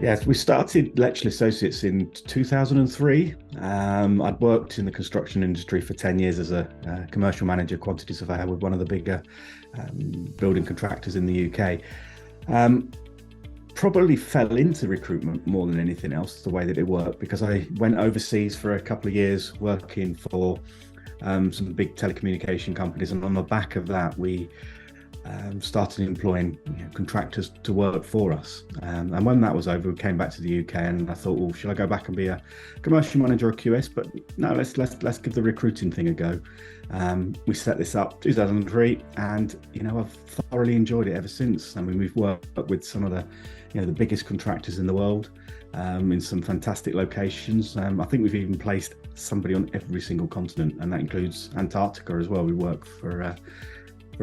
Yes, we started Lechley Associates in 2003. I'd worked in the construction industry for 10 years as a commercial manager, quantity surveyor with one of the bigger building contractors in the UK. Probably fell into recruitment more than anything else, the way that it worked, because I went overseas for a couple of years working for some big telecommunication companies. And on the back of that, we started employing contractors to work for us. And when that was over, we came back to the UK, and I thought, well, should I go back and be a commercial manager or a QS? But no, let's give the recruiting thing a go. We set this up 2003, and I've thoroughly enjoyed it ever since. I mean, we've worked with some of the biggest contractors in the world, in some fantastic locations. I think we've even placed somebody on every single continent, and that includes Antarctica as well. We worked for a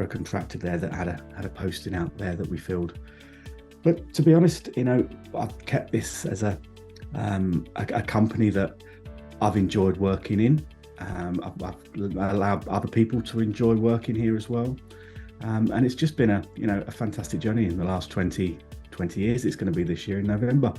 contractor there that had a posting out there that we filled. But to be honest, I've kept this as a company that I've enjoyed working in. I've allowed other people to enjoy working here as well. And it's just been a fantastic journey in the last 20 years. It's going to be this year in November.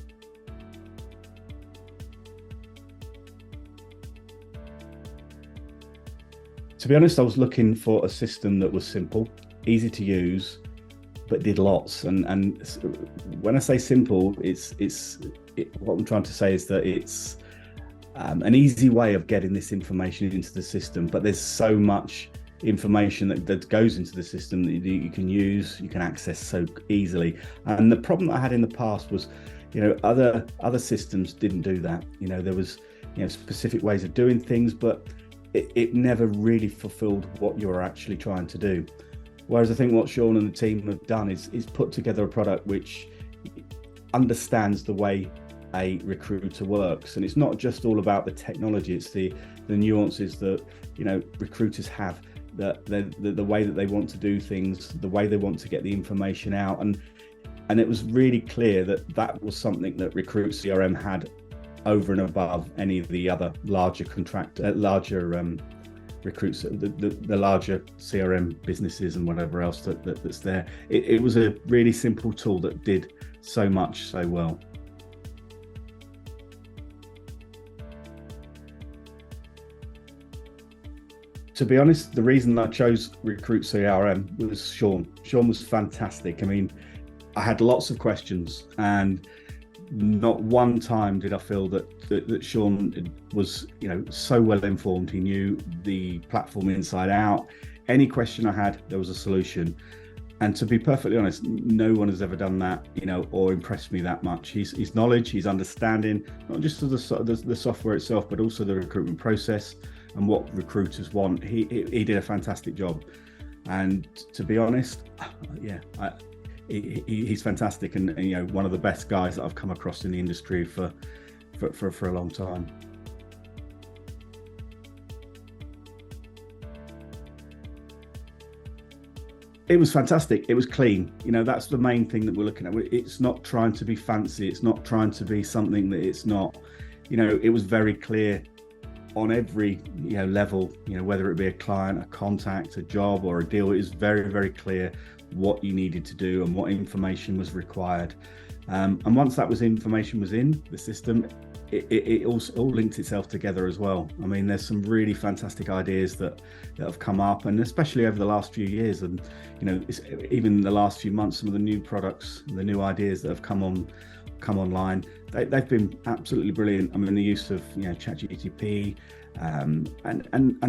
To be honest, I was looking for a system that was simple, easy to use, but did lots. And when I say simple, what I'm trying to say is that it's an easy way of getting this information into the system. But there's so much information that goes into the system that you can use, you can access so easily. And the problem that I had in the past was, other systems didn't do that. There was specific ways of doing things, but it never really fulfilled what you were actually trying to do. Whereas I think what Sean and the team have done is put together a product which understands the way a recruiter works. And it's not just all about the technology, it's the nuances that recruiters have, the way that they want to do things, the way they want to get the information out. And it was really clear that was something that Recruit CRM had over and above any of the other larger recruits, the larger CRM businesses and whatever else that's there. It was a really simple tool that did so much so well. To be honest, the reason I chose Recruit CRM was Sean. Sean was fantastic. I mean, I had lots of questions, and not one time did I feel that Sean was, so well informed. He knew the platform inside out. Any question I had, there was a solution. And to be perfectly honest, no one has ever done that, or impressed me that much. His knowledge, his understanding, not just of the software itself, but also the recruitment process and what recruiters want. He did a fantastic job. And to be honest, he's fantastic, and one of the best guys that I've come across in the industry for a long time. It was fantastic. It was clean. That's the main thing that we're looking at. It's not trying to be fancy. It's not trying to be something that it's not. It was very clear on every level, whether it be a client, a contact, a job, or a deal. It is very, very clear what you needed to do and what information was required. And once that information was in the system, it also all linked itself together as well. I mean, there's some really fantastic ideas that have come up, and especially over the last few years, and even the last few months, some of the new products, the new ideas that have come online, they've been absolutely brilliant. I mean, the use of ChatGPT, and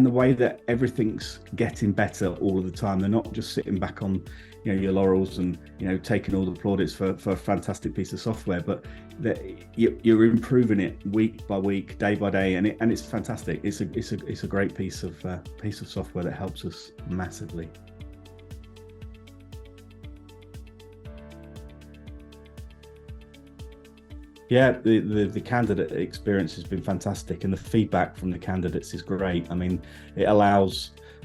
the way that everything's getting better all of the time. They're not just sitting back on your laurels and taking all the plaudits for a fantastic piece of software, but you're improving it week by week, day by day, and it's fantastic. It's a great piece of software that helps us massively. Yeah, the candidate experience has been fantastic, and the feedback from the candidates is great. I mean,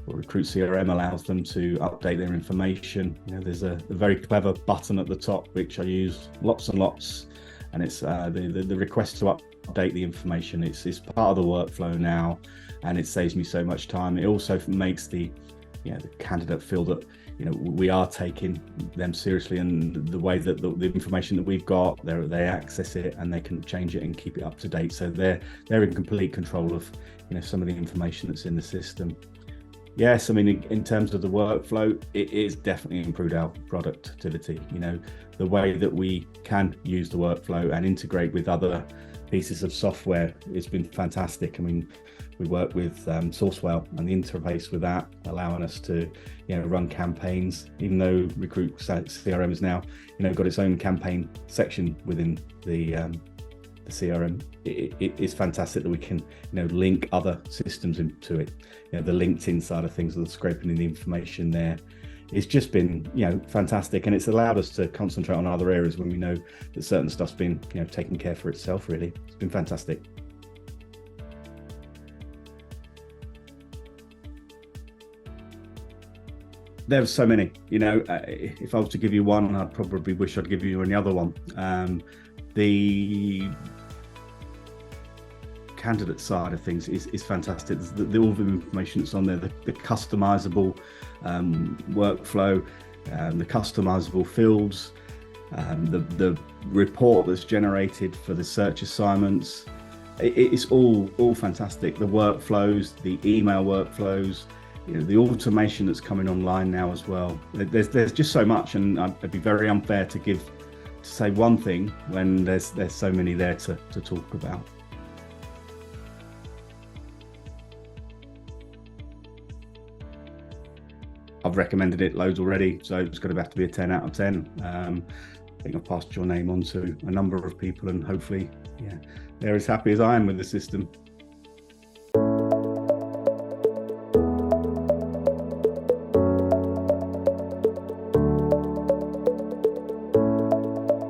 Recruit CRM allows them to update their information. There's a very clever button at the top, which I use lots and lots, and it's the request to update the information. It's part of the workflow now, and it saves me so much time. It also makes the candidate feel that we are taking them seriously, and the way that the information that we've got, they access it and they can change it and keep it up to date. So they're in complete control of some of the information that's in the system. Yes, I mean, in terms of the workflow, it is definitely improved our productivity. The way that we can use the workflow and integrate with other pieces of software, it's been fantastic. I mean, we work with Sourcewell and the interface with that, allowing us to run campaigns. Even though Recruit CRM is now got its own campaign section within the CRM, it is fantastic that we can link other systems into it. The LinkedIn side of things, the scraping in the information there, it's just been fantastic, and it's allowed us to concentrate on other areas when we know that certain stuff's been taken care for itself. Really, it's been fantastic. There's so many. If I was to give you one, I'd probably wish I'd give you any other one. The candidate side of things is fantastic. All the information that's on there, the customizable workflow, the customizable fields, the report that's generated for the search assignments. It's all fantastic. The workflows, the email workflows, the automation that's coming online now as well. There's just so much, and it'd be very unfair to say one thing when there's so many there to talk about. I've recommended it loads already, so it's going to have to be a 10 out of 10. I think I've passed your name on to a number of people, and hopefully, they're as happy as I am with the system.